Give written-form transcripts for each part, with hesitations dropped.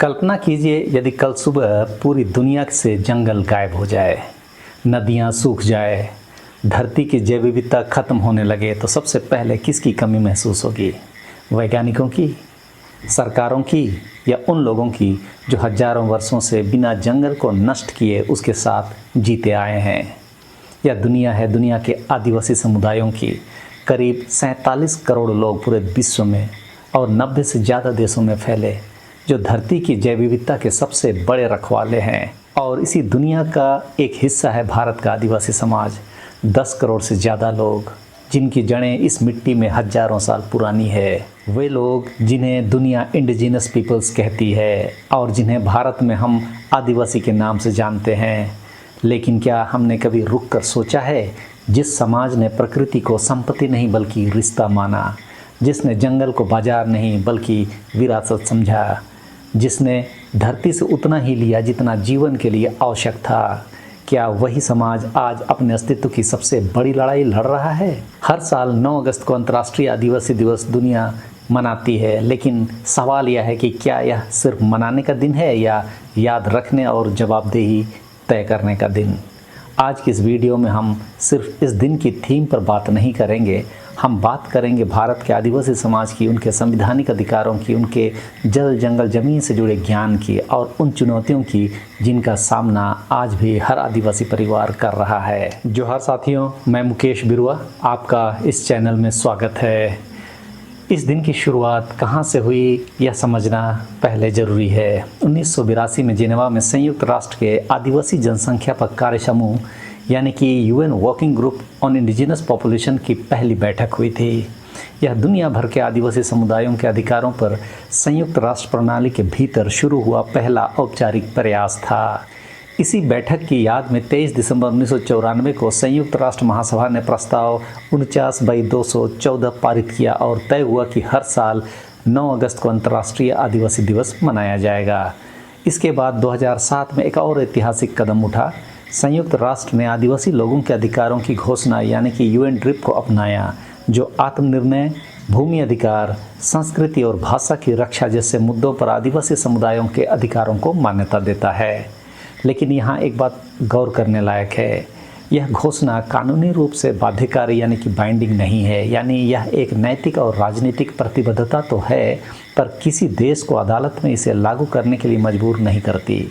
कल्पना कीजिए यदि कल सुबह पूरी दुनिया से जंगल गायब हो जाए, नदियाँ सूख जाए, धरती की जैव विविधता खत्म होने लगे तो सबसे पहले किसकी कमी महसूस होगी? वैज्ञानिकों की, सरकारों की या उन लोगों की जो हजारों वर्षों से बिना जंगल को नष्ट किए उसके साथ जीते आए हैं? यह दुनिया है दुनिया के आदिवासी समुदायों की। करीब 47 करोड़ लोग पूरे विश्व में और 90 से ज़्यादा देशों में फैले, जो धरती की जैव विविधता के सबसे बड़े रखवाले हैं। और इसी दुनिया का एक हिस्सा है भारत का आदिवासी समाज। 10 करोड़ से ज़्यादा लोग जिनकी जड़ें इस मिट्टी में हजारों साल पुरानी है। वे लोग जिन्हें दुनिया इंडिजिनस पीपल्स कहती है और जिन्हें भारत में हम आदिवासी के नाम से जानते हैं। लेकिन क्या हमने कभी रुक कर सोचा है, जिस समाज ने प्रकृति को संपत्ति नहीं बल्कि रिश्ता माना, जिसने जंगल को बाजार नहीं बल्कि विरासत समझा, जिसने धरती से उतना ही लिया जितना जीवन के लिए आवश्यक था, क्या वही समाज आज अपने अस्तित्व की सबसे बड़ी लड़ाई लड़ रहा है? हर साल 9 अगस्त को अंतर्राष्ट्रीय आदिवासी दिवस दुनिया मनाती है, लेकिन सवाल यह है कि क्या यह सिर्फ मनाने का दिन है या याद रखने और जवाबदेही तय करने का दिन? आज की इस वीडियो में हम सिर्फ इस दिन की थीम पर बात नहीं करेंगे, हम बात करेंगे भारत के आदिवासी समाज की, उनके संवैधानिक अधिकारों की, उनके जल जंगल ज़मीन से जुड़े ज्ञान की और उन चुनौतियों की जिनका सामना आज भी हर आदिवासी परिवार कर रहा है। जोहार साथियों, मैं मुकेश बिरुआ, आपका इस चैनल में स्वागत है। इस दिन की शुरुआत कहाँ से हुई यह समझना पहले ज़रूरी है। 1982 में जिनेवा में संयुक्त राष्ट्र के आदिवासी जनसंख्या पर कार्य समूह यानी कि UN working group on indigenous population की पहली बैठक हुई थी। यह दुनिया भर के आदिवासी समुदायों के अधिकारों पर संयुक्त राष्ट्र प्रणाली के भीतर शुरू हुआ पहला औपचारिक प्रयास था। इसी बैठक की याद में 23 दिसंबर 1994 को संयुक्त राष्ट्र महासभा ने प्रस्ताव 49/214 पारित किया और तय हुआ कि हर साल 9 अगस्त को अंतर्राष्ट्रीय आदिवासी दिवस मनाया जाएगा। इसके बाद 2007 में एक और ऐतिहासिक कदम उठा। संयुक्त राष्ट्र ने आदिवासी लोगों के अधिकारों की घोषणा यानी कि यूएन ड्रिप को अपनाया, जो आत्मनिर्णय, भूमि अधिकार, संस्कृति और भाषा की रक्षा जैसे मुद्दों पर आदिवासी समुदायों के अधिकारों को मान्यता देता है। लेकिन यहाँ एक बात गौर करने लायक है, यह घोषणा कानूनी रूप से बाध्यकारी यानी कि बाइंडिंग नहीं है। यानी यह एक नैतिक और राजनीतिक प्रतिबद्धता तो है, पर किसी देश को अदालत में इसे लागू करने के लिए मजबूर नहीं करती।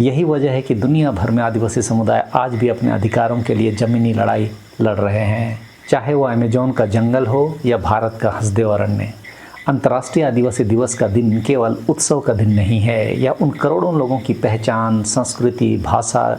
यही वजह है कि दुनिया भर में आदिवासी समुदाय आज भी अपने अधिकारों के लिए ज़मीनी लड़ाई लड़ रहे हैं, चाहे वो अमेज़न का जंगल हो या भारत का हसदेव अरण्य। अंतर्राष्ट्रीय आदिवासी दिवस का दिन केवल उत्सव का दिन नहीं है, यह उन करोड़ों लोगों की पहचान, संस्कृति, भाषा,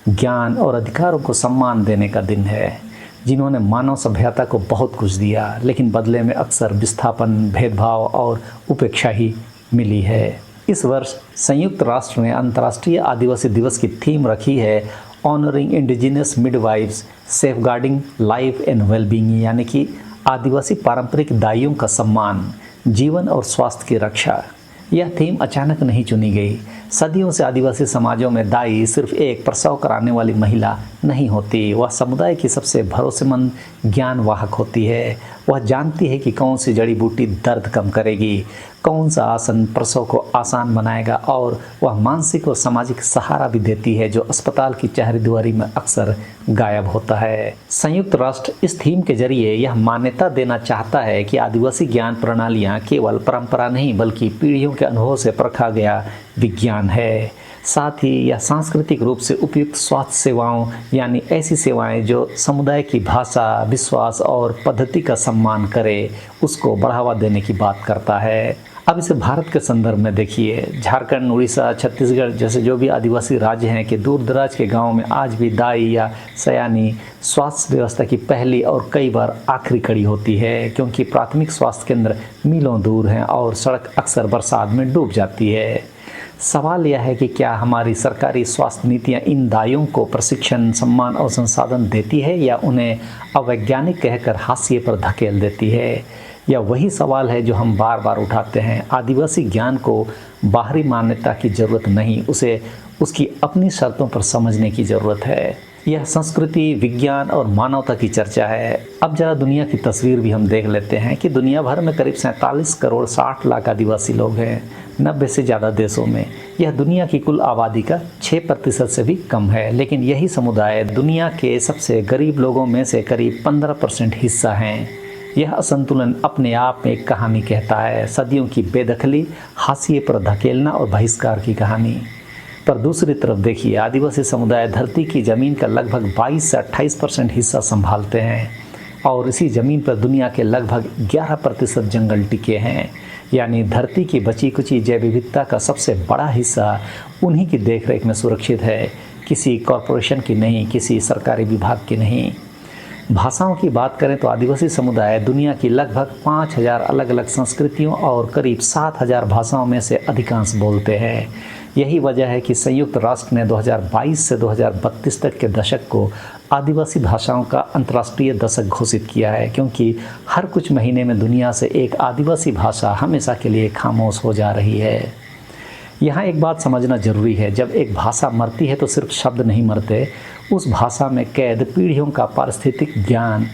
ज्ञान और अधिकारों को सम्मान देने का दिन है, जिन्होंने मानव सभ्यता को बहुत कुछ दिया, लेकिन बदले में अक्सर विस्थापन, भेदभाव और उपेक्षा ही मिली है। इस वर्ष संयुक्त राष्ट्र ने अंतर्राष्ट्रीय आदिवासी दिवस की थीम रखी है honouring indigenous midwives safeguarding life and wellbeing, यानी कि आदिवासी पारंपरिक दाइयों का सम्मान, जीवन और स्वास्थ्य की रक्षा। यह थीम अचानक नहीं चुनी गई। सदियों से आदिवासी समाजों में दाई सिर्फ एक प्रसव कराने वाली महिला नहीं होती, वह समुदाय की सबसे भरोसेमंद ज्ञान वाहक होती है। वह जानती है कि कौन सी जड़ी बूटी दर्द कम करेगी, कौन सा आसन प्रसव को आसान बनाएगा, और वह मानसिक और सामाजिक सहारा भी देती है जो अस्पताल की चारदीवारी में अक्सर गायब होता है। संयुक्त राष्ट्र इस थीम के जरिए यह मान्यता देना चाहता है कि आदिवासी ज्ञान प्रणालियाँ केवल परंपरा नहीं बल्कि पीढ़ियों के अनुभव से परखा गया विज्ञान है। साथ ही यह सांस्कृतिक रूप से उपयुक्त स्वास्थ्य सेवाओं यानी ऐसी सेवाएं जो समुदाय की भाषा, विश्वास और पद्धति का सम्मान करे, उसको बढ़ावा देने की बात करता है। अब इसे भारत के संदर्भ में देखिए। झारखंड, उड़ीसा, छत्तीसगढ़ जैसे जो भी आदिवासी राज्य हैं कि दूर दराज के गाँव में आज भी दाई या सयानी स्वास्थ्य व्यवस्था की पहली और कई बार आखिरी कड़ी होती है, क्योंकि प्राथमिक स्वास्थ्य केंद्र मीलों दूर हैं और सड़क अक्सर बरसात में डूब जाती है। सवाल यह है कि क्या हमारी सरकारी स्वास्थ्य नीतियाँ इन दाइयों को प्रशिक्षण, सम्मान और संसाधन देती है या उन्हें अवैज्ञानिक कहकर हाशिए पर धकेल देती है? यह वही सवाल है जो हम बार बार उठाते हैं। आदिवासी ज्ञान को बाहरी मान्यता की ज़रूरत नहीं, उसे उसकी अपनी शर्तों पर समझने की ज़रूरत है। यह संस्कृति, विज्ञान और मानवता की चर्चा है। अब जरा दुनिया की तस्वीर भी हम देख लेते हैं कि दुनिया भर में करीब 47 करोड़ 60 लाख आदिवासी लोग हैं 90 से ज़्यादा देशों में। यह दुनिया की कुल आबादी का 6% से भी कम है, लेकिन यही समुदाय दुनिया के सबसे गरीब लोगों में से करीब 15% हिस्सा हैं। यह असंतुलन अपने आप में एक कहानी कहता है, सदियों की बेदखली, हाशिए पर धकेलना और बहिष्कार की कहानी। पर दूसरी तरफ देखिए, आदिवासी समुदाय धरती की ज़मीन का लगभग 22 से 28% हिस्सा संभालते हैं और इसी ज़मीन पर दुनिया के लगभग 11% जंगल टिके हैं। यानी धरती की बची कुची जैव विविधता का सबसे बड़ा हिस्सा उन्हीं की देखरेख में सुरक्षित है, किसी कॉरपोरेशन की नहीं, किसी सरकारी विभाग की नहीं। भाषाओं की बात करें तो आदिवासी समुदाय दुनिया की लगभग 5000 अलग अलग संस्कृतियों और करीब 7000 भाषाओं में से अधिकांश बोलते हैं। यही वजह है कि संयुक्त राष्ट्र ने 2022 से 2032 तक के दशक को आदिवासी भाषाओं का अंतर्राष्ट्रीय दशक घोषित किया है, क्योंकि हर कुछ महीने में दुनिया से एक आदिवासी भाषा हमेशा के लिए खामोश हो जा रही है। यहाँ एक बात समझना जरूरी है, जब एक भाषा मरती है तो सिर्फ शब्द नहीं मरते, उस भाषा में कैद पीढ़ियों का पारिस्थितिक ज्ञान,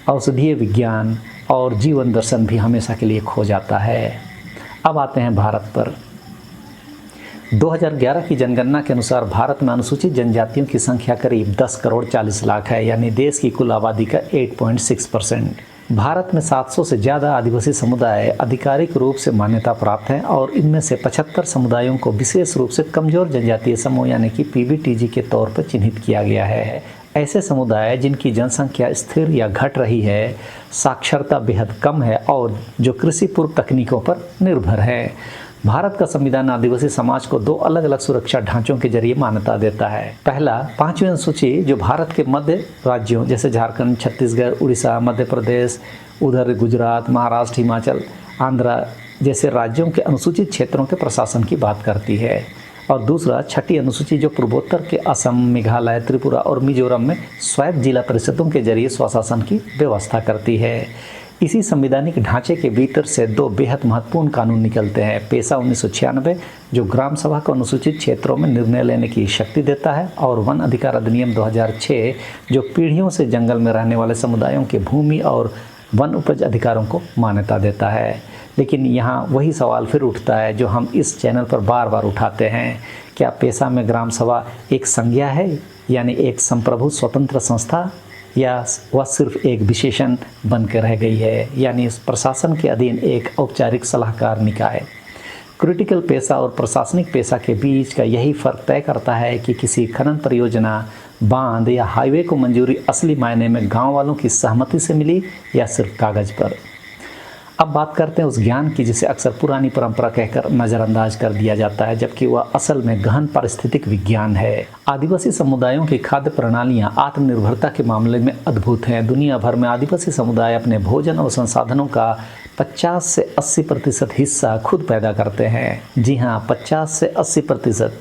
औषधीय विज्ञान और जीवन दर्शन भी हमेशा के लिए खो जाता है। अब आते हैं भारत पर। 2011 की जनगणना के अनुसार भारत में अनुसूचित जनजातियों की संख्या करीब 10 करोड़ 40 लाख है, यानी देश की कुल आबादी का 8.6%। भारत में 700 से ज़्यादा आदिवासी समुदाय आधिकारिक रूप से मान्यता प्राप्त हैं और इनमें से 75 समुदायों को विशेष रूप से कमज़ोर जनजातीय समूह यानी कि PBTG के तौर पर चिन्हित किया गया है। ऐसे समुदाय जिनकी जनसंख्या स्थिर या घट रही है, साक्षरता बेहद कम है और जो कृषि पूर्व तकनीकों पर निर्भर है। भारत का संविधान आदिवासी समाज को 2 अलग अलग सुरक्षा ढांचों के जरिए मान्यता देता है। पहला, 5वीं अनुसूची जो भारत के मध्य राज्यों जैसे झारखंड, छत्तीसगढ़, उड़ीसा, मध्य प्रदेश, उधर गुजरात, महाराष्ट्र, हिमाचल, आंध्र जैसे राज्यों के अनुसूचित क्षेत्रों के प्रशासन की बात करती है। और दूसरा, 6ठी अनुसूची जो पूर्वोत्तर के असम, मेघालय, त्रिपुरा और मिजोरम में स्वायत्त जिला परिषदों के जरिए स्वशासन की व्यवस्था करती है। इसी संवैधानिक ढांचे के भीतर से 2 बेहद महत्वपूर्ण कानून निकलते हैं। पेशा 1996 जो ग्राम सभा को अनुसूचित क्षेत्रों में निर्णय लेने की शक्ति देता है, और वन अधिकार अधिनियम 2006 जो पीढ़ियों से जंगल में रहने वाले समुदायों के भूमि और वन उपज अधिकारों को मान्यता देता है। लेकिन यहाँ वही सवाल फिर उठता है जो हम इस चैनल पर बार बार उठाते हैं, क्या पेशा में ग्राम सभा एक संज्ञा है, यानी एक संप्रभु स्वतंत्र संस्था, या वह सिर्फ एक विशेषण बनकर रह गई है, यानी प्रशासन के अधीन एक औपचारिक सलाहकार निकाय। क्रिटिकल पेशा और प्रशासनिक पेशा के बीच का यही फ़र्क तय करता है कि किसी खनन परियोजना, बांध या हाईवे को मंजूरी असली मायने में गांव वालों की सहमति से मिली या सिर्फ कागज़ पर। अब बात करते हैं उस ज्ञान की जिसे अक्सर पुरानी परंपरा कहकर नज़रअंदाज कर दिया जाता है, जबकि वह असल में गहन पारिस्थितिक विज्ञान है। आदिवासी समुदायों की खाद्य प्रणालियां आत्मनिर्भरता के मामले में अद्भुत हैं। दुनिया भर में आदिवासी समुदाय अपने भोजन और संसाधनों का 50 से 80% हिस्सा खुद पैदा करते हैं। जी हाँ, 50 से 80%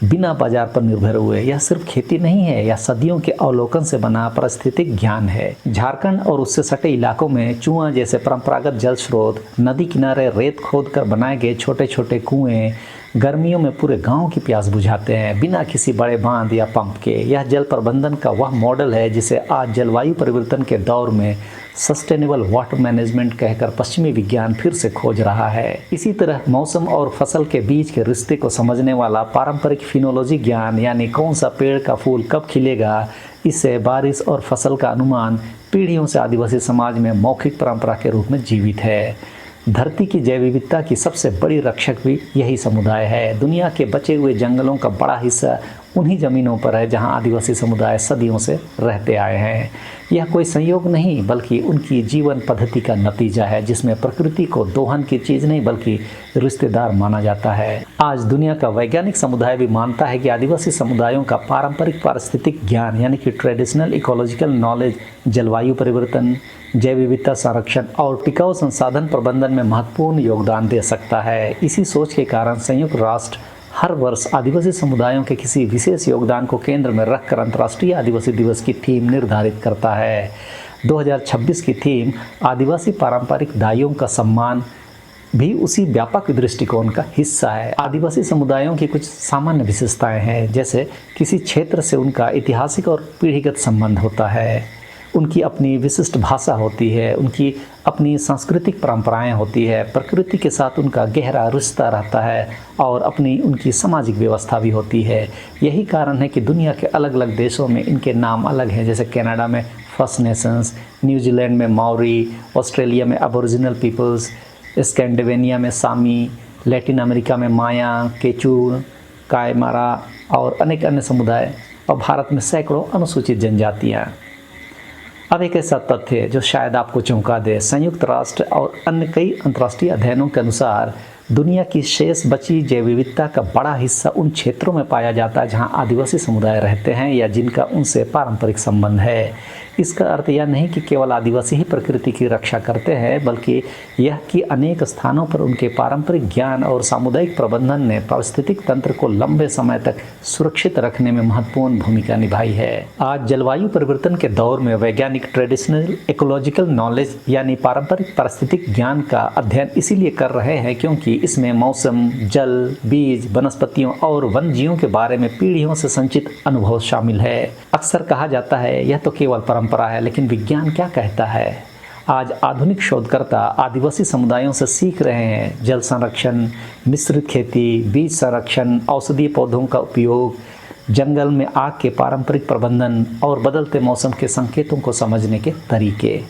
बिना बाजार पर निर्भर हुए। यह सिर्फ खेती नहीं है, यह सदियों के अवलोकन से बना पारिस्थितिक ज्ञान है। झारखंड और उससे सटे इलाकों में चुआ जैसे परंपरागत जल स्रोत, नदी किनारे रेत खोद कर बनाए गए छोटे छोटे कुएं गर्मियों में पूरे गांव की प्यास बुझाते हैं, बिना किसी बड़े बांध या पंप के। यह जल प्रबंधन का वह मॉडल है जिसे आज जलवायु परिवर्तन के दौर में सस्टेनेबल वाटर मैनेजमेंट कहकर पश्चिमी विज्ञान फिर से खोज रहा है। इसी तरह मौसम और फसल के बीच के रिश्ते को समझने वाला पारंपरिक फिनोलॉजी ज्ञान, यानी कौन सा पेड़ का फूल कब खिलेगा, इससे बारिश और फसल का अनुमान पीढ़ियों से आदिवासी समाज में मौखिक परंपरा के रूप में जीवित है। धरती की जैव विविधता की सबसे बड़ी रक्षक भी यही समुदाय है। दुनिया के बचे हुए जंगलों का बड़ा हिस्सा उन्हीं ज़मीनों पर है जहां आदिवासी समुदाय सदियों से रहते आए हैं। यह कोई संयोग नहीं बल्कि उनकी जीवन पद्धति का नतीजा है, जिसमें प्रकृति को दोहन की चीज़ नहीं बल्कि रिश्तेदार माना जाता है। आज दुनिया का वैज्ञानिक समुदाय भी मानता है कि आदिवासी समुदायों का पारंपरिक पारिस्थितिक ज्ञान यानी कि ट्रेडिशनल इकोलॉजिकल नॉलेज जलवायु परिवर्तन, जैव विविधता संरक्षण और टिकाऊ संसाधन प्रबंधन में महत्वपूर्ण योगदान दे सकता है। इसी सोच के कारण संयुक्त राष्ट्र हर वर्ष आदिवासी समुदायों के किसी विशेष योगदान को केंद्र में रखकर अंतर्राष्ट्रीय आदिवासी दिवस की थीम निर्धारित करता है। 2026 की थीम आदिवासी पारंपरिक दाइयों का सम्मान भी उसी व्यापक दृष्टिकोण का हिस्सा है। आदिवासी समुदायों की कुछ सामान्य विशेषताएं हैं, जैसे किसी क्षेत्र से उनका ऐतिहासिक और पीढ़ीगत संबंध होता है, उनकी अपनी विशिष्ट भाषा होती है, उनकी अपनी सांस्कृतिक परंपराएं होती है, प्रकृति के साथ उनका गहरा रिश्ता रहता है और अपनी उनकी सामाजिक व्यवस्था भी होती है। यही कारण है कि दुनिया के अलग अलग देशों में इनके नाम अलग हैं, जैसे कनाडा में फर्स्ट नेशंस, न्यूजीलैंड में माओरी, ऑस्ट्रेलिया में अबोरिजिनल पीपल्स, स्कैंडिनेविया में सामी, लैटिन अमेरिका में माया, केचू, कायमारा और अनेक अन्य समुदाय, और भारत में सैकड़ों अनुसूचित जनजातियाँ। अब एक ऐसा तथ्य जो शायद आपको चौंका दे, संयुक्त राष्ट्र और अन्य कई अंतर्राष्ट्रीय अध्ययनों के अनुसार दुनिया की शेष बची जैव विविधता का बड़ा हिस्सा उन क्षेत्रों में पाया जाता है जहां आदिवासी समुदाय रहते हैं या जिनका उनसे पारंपरिक संबंध है। इसका अर्थ यह नहीं कि केवल आदिवासी ही प्रकृति की रक्षा करते हैं, बल्कि यह कि अनेक स्थानों पर उनके पारंपरिक ज्ञान और सामुदायिक प्रबंधन ने पारिस्थितिक तंत्र को लंबे समय तक सुरक्षित रखने में महत्वपूर्ण भूमिका निभाई है। आज जलवायु परिवर्तन के दौर में वैज्ञानिक ट्रेडिशनल इकोलॉजिकल नॉलेज यानी पारंपरिक पारिस्थितिक ज्ञान का अध्ययन इसीलिए कर रहे हैं क्योंकि इसमें मौसम, जल, बीज, वनस्पतियों और वन जीवों के बारे में पीढ़ियों से संचित अनुभव शामिल है। अक्सर कहा जाता है यह तो केवल परंपरा है, लेकिन विज्ञान क्या कहता है? आज आधुनिक शोधकर्ता आदिवासी समुदायों से सीख रहे हैं जल संरक्षण, मिश्रित खेती, बीज संरक्षण, औषधीय पौधों का उपयोग, जंगल में आग के पारंपरिक प्रबंधन और बदलते मौसम के संकेतों को समझने के तरीके।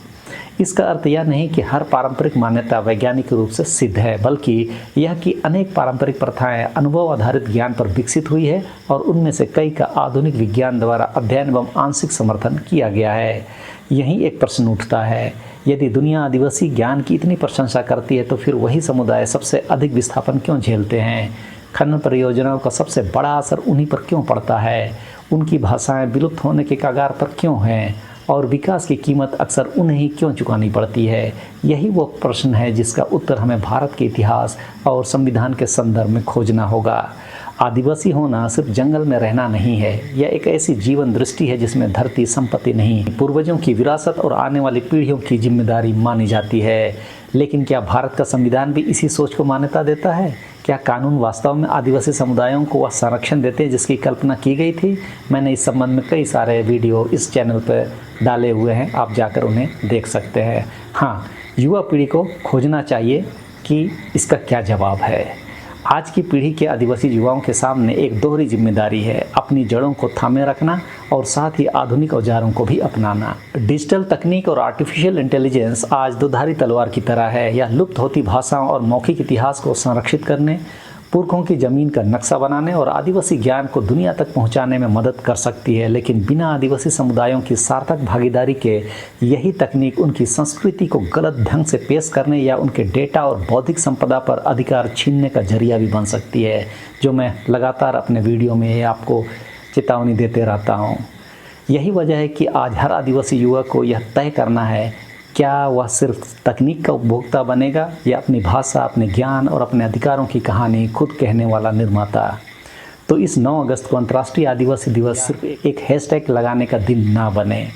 इसका अर्थ यह नहीं कि हर पारंपरिक मान्यता वैज्ञानिक रूप से सिद्ध है, बल्कि यह कि अनेक पारंपरिक प्रथाएं अनुभव आधारित ज्ञान पर विकसित हुई है और उनमें से कई का आधुनिक विज्ञान द्वारा अध्ययन एवं आंशिक समर्थन किया गया है। यहीं एक प्रश्न उठता है, यदि दुनिया आदिवासी ज्ञान की इतनी प्रशंसा करती है तो फिर वही समुदाय सबसे अधिक विस्थापन क्यों झेलते हैं? खनन परियोजनाओं का सबसे बड़ा असर उन्हीं पर क्यों पड़ता है? उनकी भाषाएं विलुप्त होने के कगार पर क्यों हैं? और विकास की कीमत अक्सर उन्हें ही क्यों चुकानी पड़ती है? यही वो प्रश्न है जिसका उत्तर हमें भारत के इतिहास और संविधान के संदर्भ में खोजना होगा। आदिवासी होना सिर्फ जंगल में रहना नहीं है, यह एक ऐसी जीवन दृष्टि है जिसमें धरती संपत्ति नहीं, पूर्वजों की विरासत और आने वाली पीढ़ियों की जिम्मेदारी मानी जाती है। लेकिन क्या भारत का संविधान भी इसी सोच को मान्यता देता है? क्या कानून वास्तव में आदिवासी समुदायों को वह संरक्षण देते हैं जिसकी कल्पना की गई थी? मैंने इस संबंध में कई सारे वीडियो इस चैनल पर डाले हुए हैं, आप जाकर उन्हें देख सकते हैं। हाँ, युवा पीढ़ी को खोजना चाहिए कि इसका क्या जवाब है। आज की पीढ़ी के आदिवासी युवाओं के सामने एक दोहरी जिम्मेदारी है, अपनी जड़ों को थामे रखना और साथ ही आधुनिक औजारों को भी अपनाना। डिजिटल तकनीक और आर्टिफिशियल इंटेलिजेंस आज दुधारी तलवार की तरह है। यह लुप्त होती भाषाओं और मौखिक इतिहास को संरक्षित करने, पुरखों की ज़मीन का नक्शा बनाने और आदिवासी ज्ञान को दुनिया तक पहुंचाने में मदद कर सकती है। लेकिन बिना आदिवासी समुदायों की सार्थक भागीदारी के यही तकनीक उनकी संस्कृति को गलत ढंग से पेश करने या उनके डेटा और बौद्धिक संपदा पर अधिकार छीनने का जरिया भी बन सकती है, जो मैं लगातार अपने वीडियो में आपको चेतावनी देते रहता हूँ। यही वजह है कि आज हर आदिवासी युवक को यह तय करना है, क्या वह सिर्फ तकनीक का उपभोक्ता बनेगा या अपनी भाषा, अपने ज्ञान और अपने अधिकारों की कहानी खुद कहने वाला निर्माता। तो इस 9 अगस्त को अंतर्राष्ट्रीय आदिवासी दिवस सिर्फ एक हैशटैग लगाने का दिन ना बने,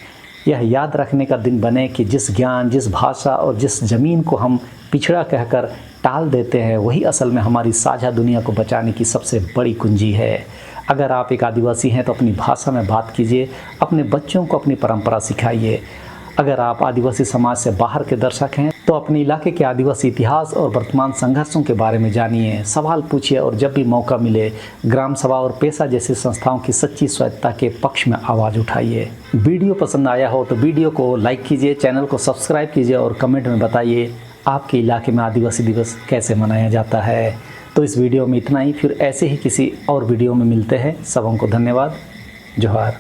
यह याद रखने का दिन बने कि जिस ज्ञान, जिस भाषा और जिस ज़मीन को हम पिछड़ा कहकर टाल देते हैं, वही असल में हमारी साझा दुनिया को बचाने की सबसे बड़ी कुंजी है। अगर आप एक आदिवासी हैं तो अपनी भाषा में बात कीजिए, अपने बच्चों को अपनी परंपरा सिखाइए। अगर आप आदिवासी समाज से बाहर के दर्शक हैं तो अपने इलाके के आदिवासी इतिहास और वर्तमान संघर्षों के बारे में जानिए, सवाल पूछिए और जब भी मौका मिले ग्राम सभा और पेशा जैसी संस्थाओं की सच्ची स्वायत्तता के पक्ष में आवाज़ उठाइए। वीडियो पसंद आया हो तो वीडियो को लाइक कीजिए, चैनल को सब्सक्राइब कीजिए और कमेंट में बताइए आपके इलाके में आदिवासी दिवस कैसे मनाया जाता है। तो इस वीडियो में इतना ही, फिर ऐसे ही किसी और वीडियो में मिलते हैं। सबों को धन्यवाद। जोहार।